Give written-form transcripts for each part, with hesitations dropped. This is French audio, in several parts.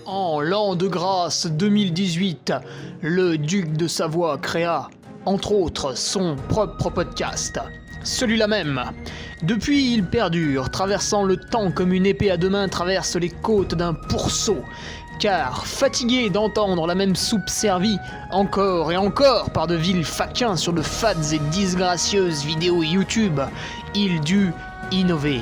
En l'an de grâce 2018, le duc de Savoie créa, entre autres, son propre podcast. Celui-là même. Depuis, il perdure, traversant le temps comme une épée à deux mains traverse les côtes d'un pourceau. Car, fatigué d'entendre la même soupe servie, encore et encore par de vils faquins sur de fades et disgracieuses vidéos YouTube, il dut innover.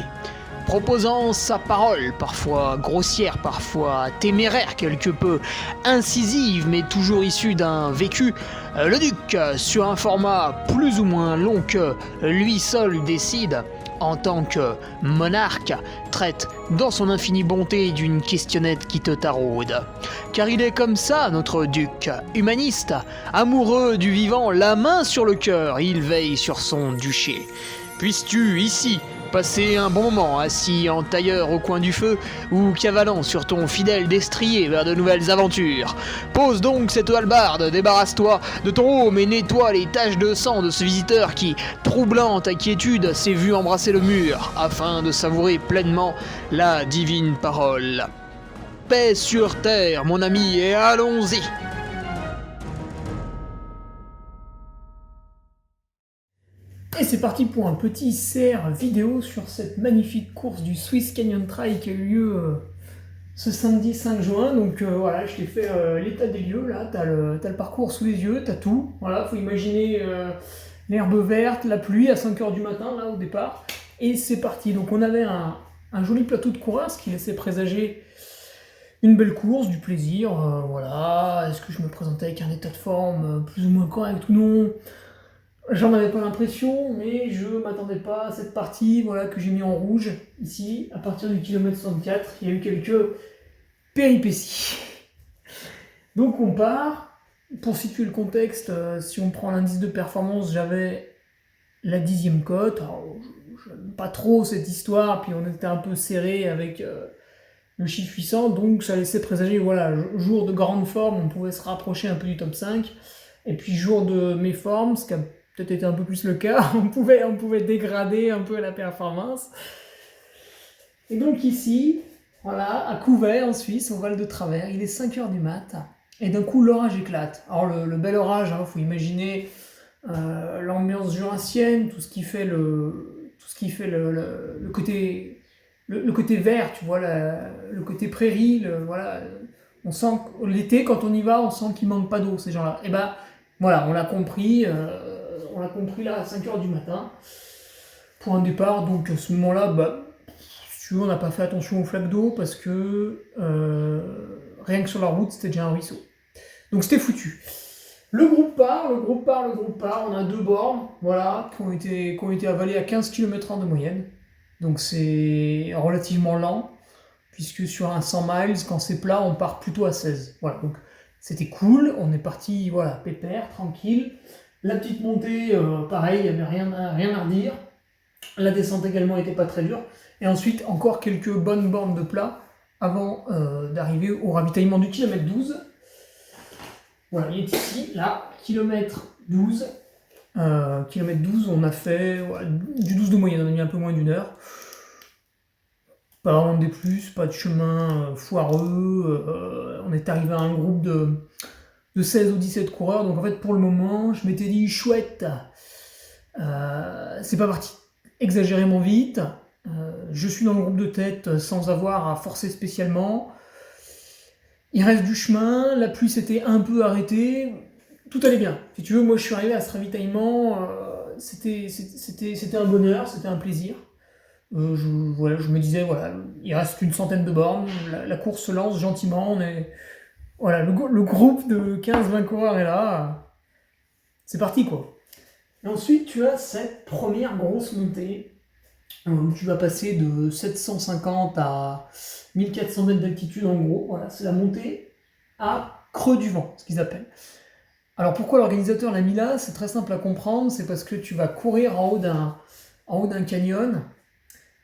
Proposant sa parole, parfois grossière, parfois téméraire quelque peu, incisive mais toujours issue d'un vécu, le duc, sur un format plus ou moins long que lui seul décide, en tant que monarque, traite dans son infinie bonté d'une questionnette qui te taraude. Car il est comme ça, notre duc, humaniste, amoureux du vivant, la main sur le cœur, il veille sur son duché. Puisses-tu, ici, passer un bon moment assis en tailleur au coin du feu ou cavalant sur ton fidèle destrier vers de nouvelles aventures. Pose donc cette hallebarde, débarrasse-toi de ton home et nettoie les taches de sang de ce visiteur qui, troublant ta quiétude, s'est vu embrasser le mur afin de savourer pleinement la divine parole. Paix sur terre, mon ami, et allons-y! Et c'est parti pour un petit CR vidéo sur cette magnifique course du Swiss Canyon Trail qui a eu lieu ce samedi 5 juin. Donc voilà, je t'ai fait l'état des lieux, là, t'as le parcours sous les yeux, t'as tout. Voilà, faut imaginer l'herbe verte, la pluie à 5h du matin, là, au départ. Et c'est parti. Donc on avait un joli plateau de coureurs, ce qui laissait présager une belle course, du plaisir. Voilà, est-ce que je me présentais avec un état de forme plus ou moins correct ou non? J'en avais pas l'impression, mais je m'attendais pas à cette partie, voilà, que j'ai mis en rouge, ici, à partir du kilomètre 64, il y a eu quelques péripéties. Donc on part, pour situer le contexte, si on prend l'indice de performance, j'avais la 10e cote, alors je n'aime pas trop cette histoire, puis on était un peu serré avec le chiffre 800, donc ça laissait présager, voilà, jour de grande forme, on pouvait se rapprocher un peu du top 5, et puis jour de méforme, ce qui a peut-être été un peu plus le cas, on pouvait dégrader un peu la performance. Et donc ici, voilà, à Couvet, en Suisse, au Val de Travers, il est 5h du mat, et d'un coup l'orage éclate. Alors le bel orage, faut imaginer l'ambiance jurassienne, tout ce qui fait le côté vert, tu vois, le côté prairie, voilà. On sent que l'été, quand on y va, on sent qu'il manque pas d'eau, ces gens-là. Et ben voilà, on l'a compris là à 5h du matin pour un départ. Donc à ce moment-là, si tu veux, on n'a pas fait attention aux flaques d'eau parce que rien que sur la route, c'était déjà un ruisseau. Donc c'était foutu. Le groupe part. On a 2 bornes, voilà, qui ont été avalées à 15 km/h de moyenne. Donc c'est relativement lent, puisque sur un 100 miles, quand c'est plat, on part plutôt à 16. Voilà, donc c'était cool, on est parti, voilà, pépère, tranquille. La petite montée, pareil, il n'y avait rien à redire. La descente également n'était pas très dure. Et ensuite, encore quelques bonnes bornes de plat avant d'arriver au ravitaillement du kilomètre 12. Voilà, il est ici, là, kilomètre 12. Kilomètre 12, on a fait du 12 de moyenne, on a mis un peu moins d'1 heure. Pas vraiment des plus, pas de chemin foireux. On est arrivé à un groupe de 16 ou 17 coureurs. Donc en fait, pour le moment, je m'étais dit, chouette, c'est pas parti exagérément vite. Je suis dans le groupe de tête sans avoir à forcer spécialement. Il reste du chemin, la pluie s'était un peu arrêtée. Tout allait bien. Si tu veux, moi je suis arrivé à ce ravitaillement, c'était un bonheur, c'était un plaisir. Je me disais, voilà, il reste une centaine de bornes, la course se lance gentiment, voilà, le groupe de 15-20 coureurs est là, c'est parti quoi. Et ensuite tu as cette première grosse montée, où tu vas passer de 750 à 1400 mètres d'altitude en gros, voilà, c'est la montée à creux du vent, ce qu'ils appellent. Alors pourquoi l'organisateur l'a mis là? C'est très simple à comprendre, c'est parce que tu vas courir en haut d'un canyon,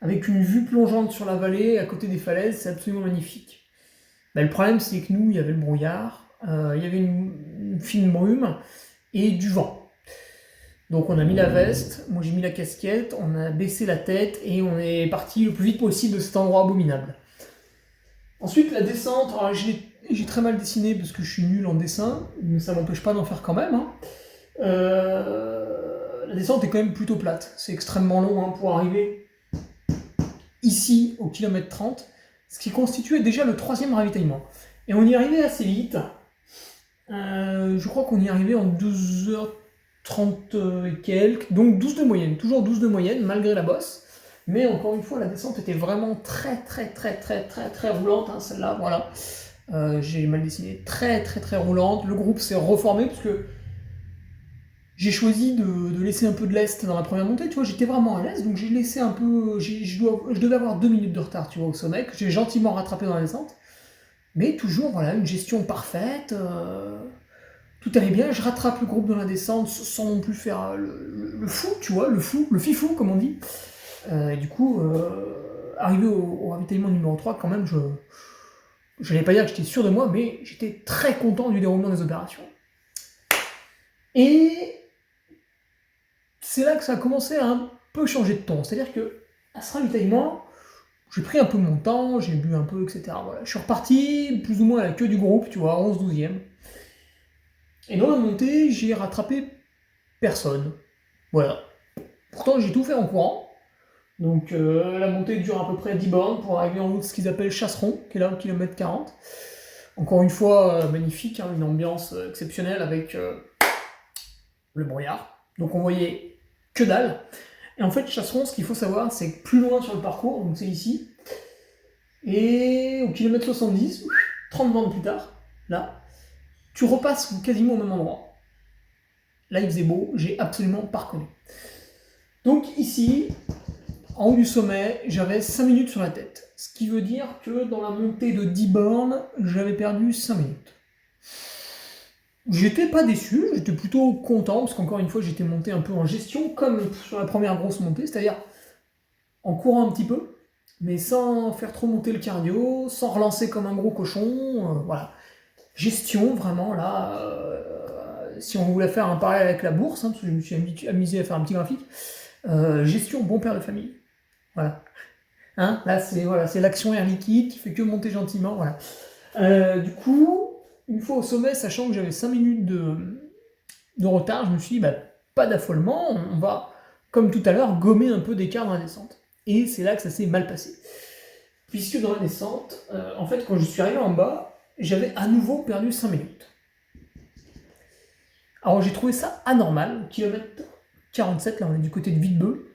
avec une vue plongeante sur la vallée, à côté des falaises, c'est absolument magnifique. Le problème, c'est que nous, il y avait le brouillard, il y avait une fine brume et du vent. Donc on a mis la veste, moi j'ai mis la casquette, on a baissé la tête et on est parti le plus vite possible de cet endroit abominable. Ensuite, la descente, alors, j'ai très mal dessiné parce que je suis nul en dessin, mais ça m'empêche pas d'en faire quand même. Hein. La descente est quand même plutôt plate. C'est extrêmement long hein, pour arriver ici au kilomètre 30, ce qui constituait déjà le 3e ravitaillement. Et on y arrivait assez vite. Je crois qu'on y arrivait en 12h30 et quelques, donc 12 de moyenne, toujours 12 de moyenne malgré la bosse. Mais encore une fois, la descente était vraiment très roulante, hein, celle-là, voilà. J'ai mal dessiné, très roulante. Le groupe s'est reformé parce que j'ai choisi de laisser un peu de lest dans la première montée, tu vois, j'étais vraiment à l'aise, donc j'ai laissé un peu, je devais avoir 2 minutes de retard, tu vois, au sommet, que j'ai gentiment rattrapé dans la descente. Mais toujours, voilà, une gestion parfaite, tout allait bien, je rattrape le groupe dans la descente sans non plus faire le fou, tu vois, le fifou, comme on dit. Et du coup, arrivé au ravitaillement numéro 3, quand même, je n'allais pas dire que j'étais sûr de moi, mais j'étais très content du déroulement des opérations. Et c'est là que ça a commencé à un peu changer de ton. C'est-à-dire que à ce ravitaillement, j'ai pris un peu mon temps, j'ai bu un peu, etc. Voilà. Je suis reparti plus ou moins à la queue du groupe, tu vois, 11-12e. Et dans la montée, j'ai rattrapé personne. Voilà. Pourtant, j'ai tout fait en courant. Donc la montée dure à peu près 10 bornes pour arriver en haut de ce qu'ils appellent Chasseron, qui est là au kilomètre 40. Encore une fois, magnifique, hein, une ambiance exceptionnelle avec le brouillard. Donc on voyait que dalle. Et en fait, Chasseron, ce qu'il faut savoir, c'est que plus loin sur le parcours, donc c'est ici, et au kilomètre 70, 30 bornes plus tard, là, tu repasses quasiment au même endroit. Là, il faisait beau, j'ai absolument pas reconnu. Donc ici, en haut du sommet, j'avais 5 minutes sur la tête. Ce qui veut dire que dans la montée de 10 bornes, j'avais perdu 5 minutes. J'étais pas déçu, j'étais plutôt content, parce qu'encore une fois, j'étais monté un peu en gestion, comme sur la première grosse montée, c'est-à-dire en courant un petit peu, mais sans faire trop monter le cardio, sans relancer comme un gros cochon, voilà. Gestion, vraiment, là, si on voulait faire un parallèle avec la bourse, hein, parce que je me suis amusé à faire un petit graphique, gestion bon père de famille. Voilà. Hein, là, c'est l'action Air Liquide qui fait que monter gentiment, voilà. Du coup, une fois au sommet, sachant que j'avais 5 minutes de retard, je me suis dit, bah, pas d'affolement, on va, comme tout à l'heure, gommer un peu d'écart dans la descente. Et c'est là que ça s'est mal passé. Puisque dans la descente, en fait, quand je suis arrivé en bas, j'avais à nouveau perdu 5 minutes. Alors j'ai trouvé ça anormal, kilomètre 47, là on est du côté de Villebeu,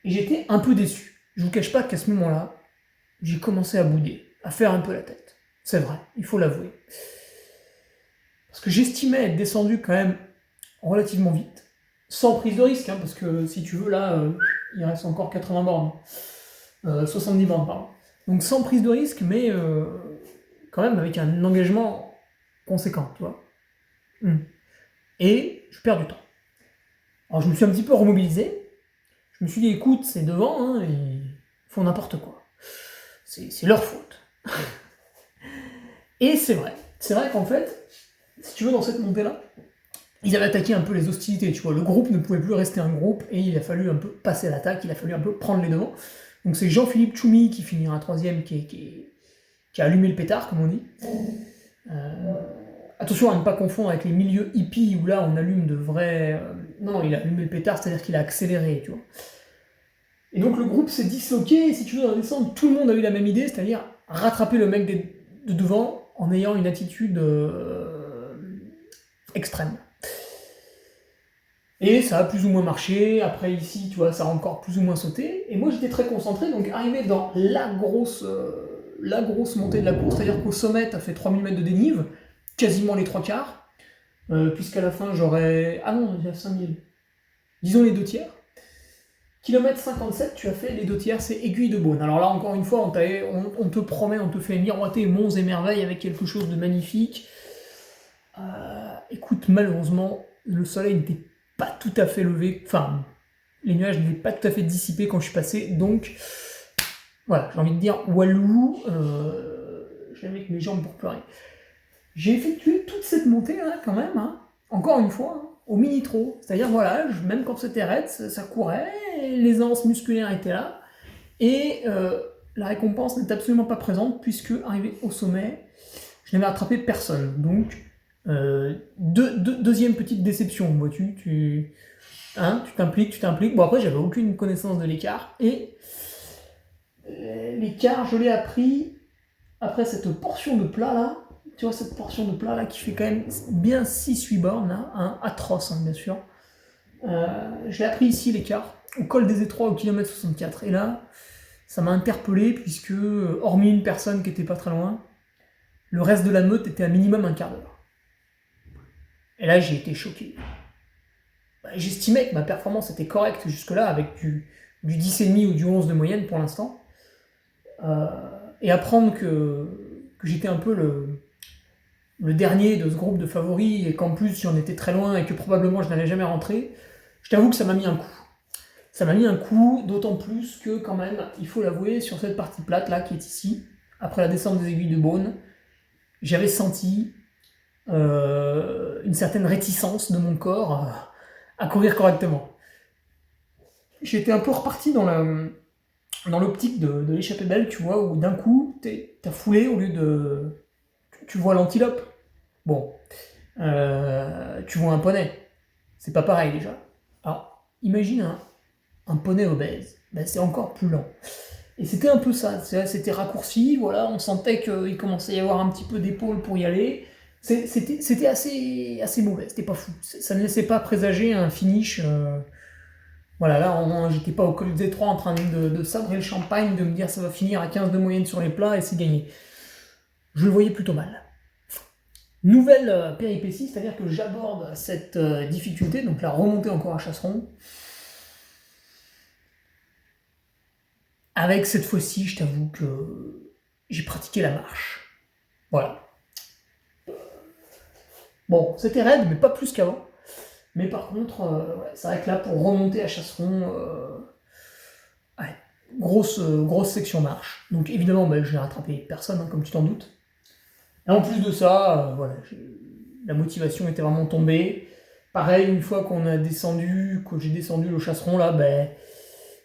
et j'étais un peu déçu. Je vous cache pas qu'à ce moment-là, j'ai commencé à bouder, à faire un peu la tête. C'est vrai, il faut l'avouer. Parce que j'estimais être descendu quand même relativement vite, sans prise de risque, hein, parce que si tu veux, là, il reste encore 80 bornes. 70 bornes, pardon. Donc sans prise de risque, mais quand même avec un engagement conséquent, tu vois. Et je perds du temps. Alors je me suis un petit peu remobilisé. Je me suis dit, écoute, c'est devant, hein, ils font n'importe quoi. C'est leur faute. Et c'est vrai. C'est vrai qu'en fait, si tu veux, dans cette montée-là, ils avaient attaqué un peu les hostilités, tu vois. Le groupe ne pouvait plus rester un groupe, et il a fallu un peu passer l'attaque, il a fallu un peu prendre les devants. Donc c'est Jean-Philippe Tchoumi qui finira 3ème, qui a allumé le pétard, comme on dit. Attention à ne pas confondre avec les milieux hippies, où là on allume de vrais... Non, il a allumé le pétard, c'est-à-dire qu'il a accéléré, tu vois. Et donc le groupe s'est disloqué, et si tu veux, dans la descente, tout le monde a eu la même idée, c'est-à-dire rattraper le mec de devant en ayant une attitude extrême. Et ça a plus ou moins marché, après ici, tu vois, ça a encore plus ou moins sauté, et moi j'étais très concentré, donc arrivé dans la grosse montée de la course, c'est-à-dire qu'au sommet, t'as fait 3000 mètres de dénive, quasiment les 3/4, puisqu'à la fin j'aurais... Ah non, il y a 5000. Disons les 2/3. Kilomètre 57, tu as fait les 2/3, c'est Aiguille de Beaune. Alors là, encore une fois, on te promet, on te fait miroiter monts et merveilles avec quelque chose de magnifique. Écoute, malheureusement, le soleil n'était pas tout à fait levé, enfin, les nuages n'étaient pas tout à fait dissipés quand je suis passé, donc, voilà, j'ai envie de dire, walou, j'ai avec mes jambes pour pleurer. J'ai effectué toute cette montée, là, quand même, hein, encore une fois, hein, au mini-trot, c'est-à-dire, voilà, même quand c'était raide, ça courait, l'aisance musculaire était là, et la récompense n'est absolument pas présente, puisque, arrivé au sommet, je n'avais rattrapé personne. Donc, deuxième petite déception, vois-tu, tu t'impliques. Bon, après, j'avais aucune connaissance de l'écart. Et l'écart, je l'ai appris après cette portion de plat là. Tu vois, cette portion de plat là qui fait quand même bien 6-8 bornes, là, hein, atroce, hein, bien sûr. Je l'ai appris ici, l'écart, au col des Étroits, au kilomètre 64. Et là, ça m'a interpellé, puisque, hormis une personne qui était pas très loin, le reste de la meute était à minimum un quart d'heure. Et là, j'ai été choqué. J'estimais que ma performance était correcte jusque-là, avec du 10,5 ou du 11 de moyenne pour l'instant. Et apprendre que j'étais un peu le dernier de ce groupe de favoris, et qu'en plus j'en étais très loin, et que probablement je n'allais jamais rentrer, je t'avoue que ça m'a mis un coup. Ça m'a mis un coup, d'autant plus que quand même, il faut l'avouer, sur cette partie plate là, qui est ici, après la descente des aiguilles de Beaune, j'avais senti une certaine réticence de mon corps à courir correctement. J'étais un peu reparti dans l'optique de l'échappée belle, tu vois, où d'un coup, t'as foulé au lieu de... Tu vois l'antilope. Bon. Tu vois un poney. C'est pas pareil, déjà. Alors, imagine un poney obèse. Ben, c'est encore plus lent. Et c'était un peu ça. C'était raccourci, voilà, on sentait qu'il commençait à y avoir un petit peu d'épaule pour y aller. C'était assez mauvais, c'était pas fou. Ça ne laissait pas présager un finish... Voilà, là, j'étais pas au col des Étroits en train de sabrer le champagne, de me dire ça va finir à 15 de moyenne sur les plats et c'est gagné. Je le voyais plutôt mal. Nouvelle péripétie, c'est-à-dire que j'aborde cette difficulté, donc la remontée encore à Chasseron, avec cette fois-ci, je t'avoue que j'ai pratiqué la marche. Voilà. Bon, c'était raide, mais pas plus qu'avant. Mais par contre, ouais, c'est vrai que là, pour remonter à Chasseron, ouais, grosse section marche. Donc évidemment, je n'ai rattrapé personne, hein, comme tu t'en doutes. Et en plus de ça, voilà, la motivation était vraiment tombée. Pareil, une fois que j'ai descendu le Chasseron, là,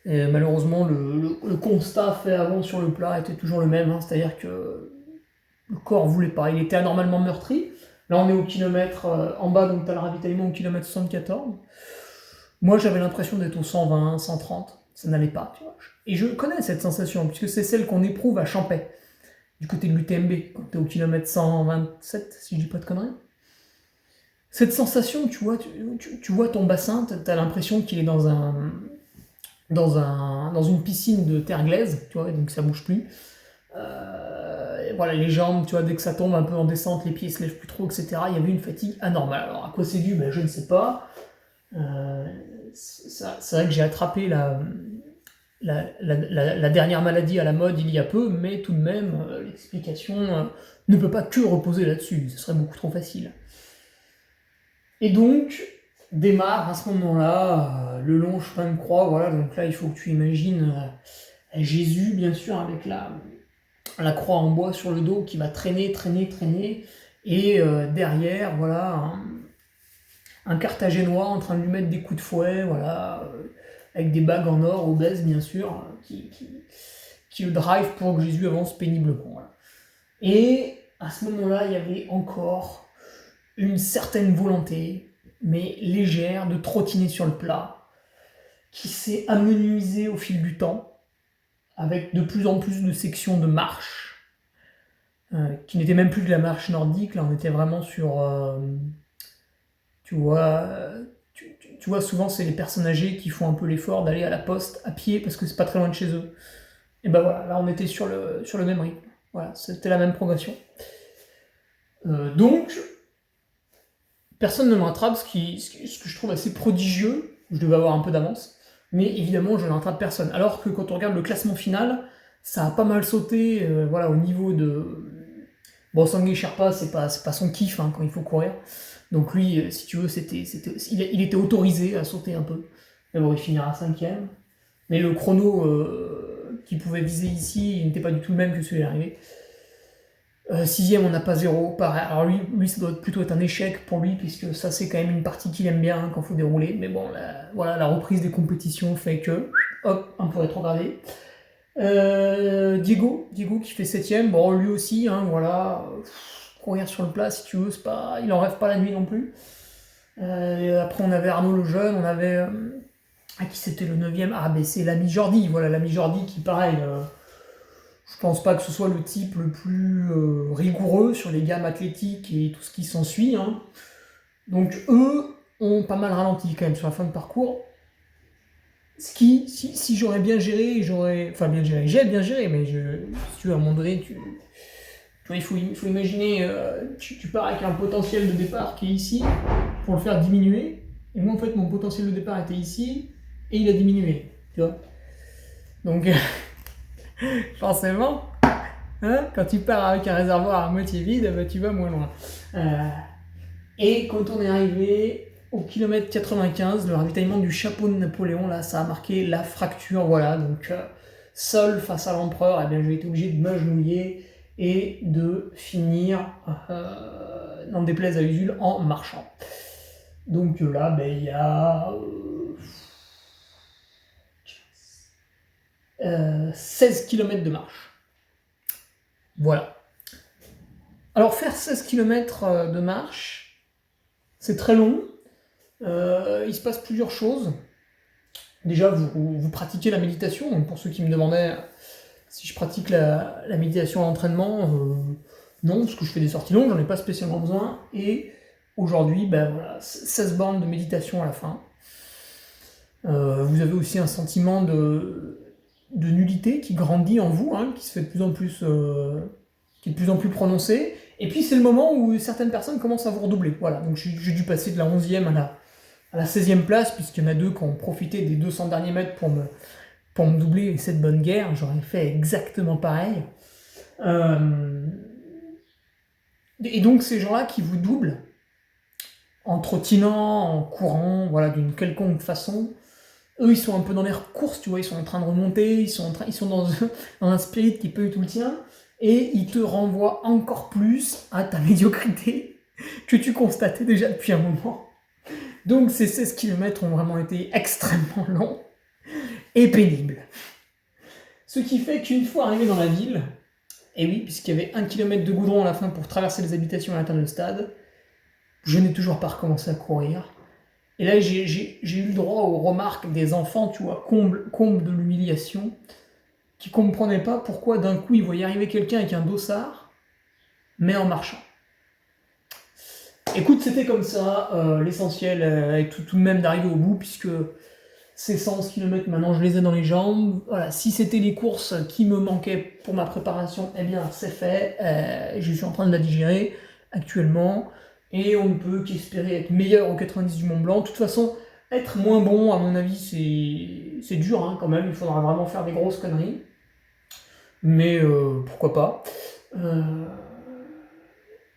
malheureusement, le constat fait avant sur le plat était toujours le même, hein, c'est-à-dire que le corps voulait pas, il était anormalement meurtri. Là, on est au kilomètre en bas, donc tu as le ravitaillement au kilomètre 74. Moi, j'avais l'impression d'être au 120, 130. Ça n'allait pas, tu vois. Et je connais cette sensation, puisque c'est celle qu'on éprouve à Champais, du côté de l'UTMB, quand tu es au kilomètre 127, si je dis pas de conneries. Cette sensation, tu vois ton bassin, tu as l'impression qu'il est dans une piscine de terre glaise, tu vois, donc ça bouge plus. Voilà, les jambes, tu vois, dès que ça tombe un peu en descente, les pieds se lèvent plus trop, etc. Il y avait une fatigue anormale. Alors, à quoi c'est dû? Je ne sais pas. C'est vrai que j'ai attrapé la dernière maladie à la mode il y a peu, mais tout de même, l'explication ne peut pas que reposer là-dessus. Ce serait beaucoup trop facile. Et donc, démarre à ce moment-là le long chemin de croix. Voilà, donc là, il faut que tu imagines Jésus, bien sûr, avec la croix en bois sur le dos qui va traîner, et derrière, voilà, un Carthaginois en train de lui mettre des coups de fouet, voilà, avec des bagues en or, obèse, bien sûr, qui le drive pour que Jésus avance péniblement. Voilà. Et à ce moment-là, il y avait encore une certaine volonté, mais légère, de trottiner sur le plat, qui s'est amenuisée au fil du temps, avec de plus en plus de sections de marche, qui n'étaient même plus de la marche nordique. Là on était vraiment sur... tu vois, souvent c'est les personnes âgées qui font un peu l'effort d'aller à la poste à pied, parce que c'est pas très loin de chez eux. Et voilà, là on était sur le même rythme. Voilà, c'était la même progression. Donc, personne ne me rattrape, ce que je trouve assez prodigieux. Je devais avoir un peu d'avance. Mais évidemment, je ne rattrape personne. Alors que quand on regarde le classement final, ça a pas mal sauté, voilà, au niveau de... Bon, Sanguy Sherpa, c'est pas son kiff hein, quand il faut courir. Donc lui, si tu veux, il était autorisé à sauter un peu. Mais bon, il finira 5ème. Mais le chrono qu'il pouvait viser ici, il n'était pas du tout le même que celui d'arrivée. 6ème, on n'a pas 0. Pareil. Alors lui, ça doit plutôt être un échec pour lui, puisque ça, c'est quand même une partie qu'il aime bien hein, quand il faut dérouler. Mais bon, voilà, la reprise des compétitions fait que, hop, un peu rétrogradé. Diego qui fait 7ème. Bon, lui aussi, hein, voilà. courir sur le plat, si tu veux, il en rêve pas la nuit non plus. Et après, on avait Arnaud le jeune, on avait... qui c'était le 9e? Ah, ben c'est l'ami Jordi, voilà, l'ami Jordi qui, pareil, je pense pas que ce soit le type le plus rigoureux sur les gammes athlétiques et tout ce qui s'ensuit, hein. Donc, eux ont pas mal ralenti quand même sur la fin de parcours. Ce qui, si j'aurais bien géré, enfin, bien géré, j'ai bien géré, mais si tu veux, à un moment donné, il faut imaginer, tu pars avec un potentiel de départ qui est ici, pour le faire diminuer. Et moi, en fait, mon potentiel de départ était ici, et il a diminué, tu vois. Donc, forcément, hein, quand tu pars avec un réservoir à moitié vide, bah, tu vas moins loin. Et quand on est arrivé au kilomètre 95, le ravitaillement du chapeau de Napoléon, là, ça a marqué la fracture, voilà. Donc, seul face à l'empereur, eh bien, j'ai été obligé de m'agenouiller et de finir, n'en déplaise à Usul, en marchant. Donc là, ben, il y a 16 km de marche. Voilà. Alors faire 16 km de marche, c'est très long. Il se passe plusieurs choses. Déjà, vous pratiquez la méditation. Donc pour ceux qui me demandaient si je pratique la méditation à l'entraînement, non, parce que je fais des sorties longues, j'en ai pas spécialement besoin. Et aujourd'hui, ben voilà, 16 bornes de méditation à la fin. Vous avez aussi un sentiment de nullité qui grandit en vous, hein, qui se fait de plus en plus, qui est de plus en plus prononcé. Et puis c'est le moment où certaines personnes commencent à vous redoubler. Voilà, donc j'ai dû passer de la 11e à la 16e place, puisqu'il y en a deux qui ont profité des 200 derniers mètres pour me doubler, et cette bonne guerre, j'aurais fait exactement pareil. Et donc ces gens-là qui vous doublent, en trottinant, en courant, voilà, d'une quelconque façon, eux ils sont un peu dans leur course, tu vois, ils sont en train de remonter, ils sont dans un spirit qui peut être tout le tien, et ils te renvoient encore plus à ta médiocrité que tu constatais déjà depuis un moment. Donc ces 16 km ont vraiment été extrêmement longs et pénibles. Ce qui fait qu'une fois arrivé dans la ville, et oui, puisqu'il y avait 1 km de goudron à la fin pour traverser les habitations et atteindre le stade, je n'ai toujours pas recommencé à courir. Et là, j'ai eu le droit aux remarques des enfants, tu vois, comble de l'humiliation, qui comprenaient pas pourquoi d'un coup ils voyaient arriver quelqu'un avec un dossard, mais en marchant. Écoute, c'était comme ça, l'essentiel est tout de même d'arriver au bout, puisque ces 111 km maintenant je les ai dans les jambes. Voilà, si c'était les courses qui me manquaient pour ma préparation, eh bien c'est fait, je suis en train de la digérer actuellement, et on ne peut qu'espérer être meilleur au 90 du Mont Blanc. De toute façon, être moins bon, à mon avis, c'est dur, hein, quand même, il faudra vraiment faire des grosses conneries, mais pourquoi pas.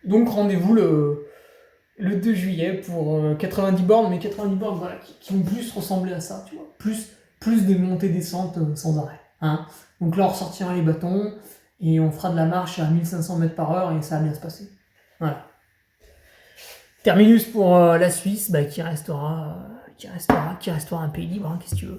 Donc rendez-vous le 2 juillet pour 90 bornes, mais 90 bornes voilà, qui vont plus ressembler à ça, tu vois, plus de montées-descentes sans arrêt. Hein. Donc là, on ressortira les bâtons, et on fera de la marche à 1500 mètres par heure, et ça va bien se passer. Voilà. Terminus pour la Suisse, bah, qui restera un pays libre, hein, qu'est-ce que tu veux.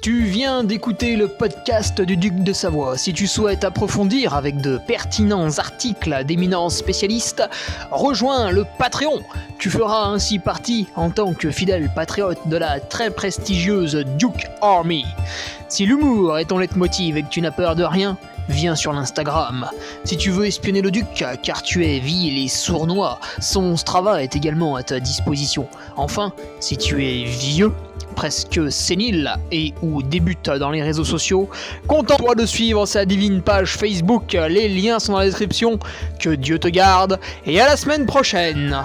Tu viens d'écouter le podcast du Duc de Savoie. Si tu souhaites approfondir avec de pertinents articles d'éminents spécialistes, rejoins le Patreon. Tu feras ainsi partie, en tant que fidèle patriote, de la très prestigieuse Duke Army. Si l'humour est ton leitmotiv et que tu n'as peur de rien, viens sur l'Instagram. Si tu veux espionner le Duc, car tu es vil et sournois, son Strava est également à ta disposition. Enfin, si tu es vieux, presque sénile et ou débute dans les réseaux sociaux, contente-toi de suivre sa divine page Facebook, les liens sont dans la description. Que Dieu te garde et à la semaine prochaine.